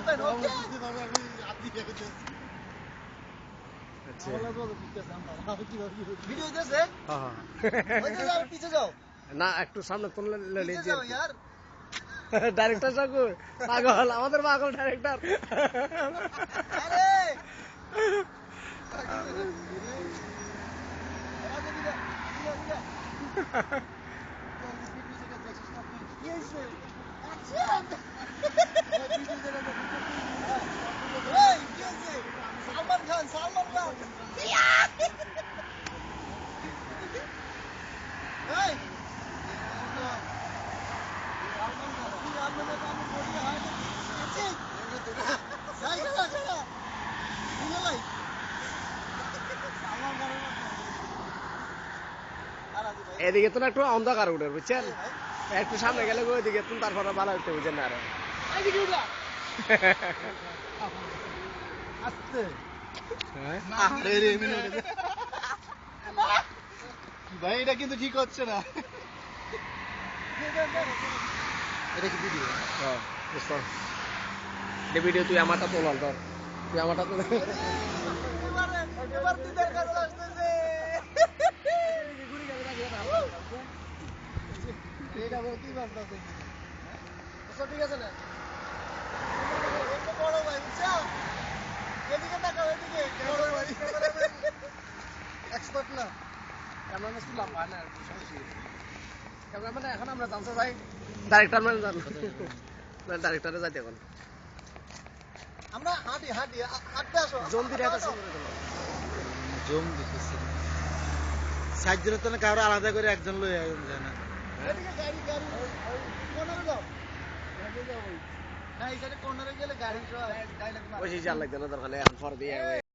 করবেন ওকে আচ্ছা ভিডিও দিতেছে হ্যাঁ ওইদিকে যাও পিছে যাও না একটু সামনে তুললে পিছে যাও यार ডাইরেক্টর সাকু পাগল আমাদের পাগল ডাইরেক্টর আরে সালমান খান এদিকে তো একটু অন্ধকার উঠে বুঝছেন একটু সামনে গেলে ওইদিকে তুমি তারপরে ভালো উঠতে বুঝছেন না আরো আস্তে ভাই এটা কিন্তু ঠিক হচ্ছে না এটা কি ভিডিও ভিডিও তুই আমারটা তোল ধর তুই আমারটা তোল এবার দিদার কাছে আসতেছে এটা কি বাজছে ঠিক আছে না বড় ভাই বুঝছো এদিকে তাকাও এদিকে বড় ভাই এক্সপার্ট না ক্যামেরাম্যান শুনলাম ভাই না ক্যামেরাম্যান এখন আমরা জানতে যাই ডাইরেক্টর ম্যান জান ডাইরেক্টরে যাইতে এখন আমরা হাঁটি হাঁটতে আসো জলদি রেখা শুরু করে দিল জম দিতেছে সাইড দিলে তো কারো আলাদা করে একজন লই যায় না এদিকে গাড়ি কোনারে যাও না এই সাইডে কোনারে গেলে গাড়ি গাড়ি লাগবে ওই যে জাল লাগবে না দরকার এখন পরে দিয়ে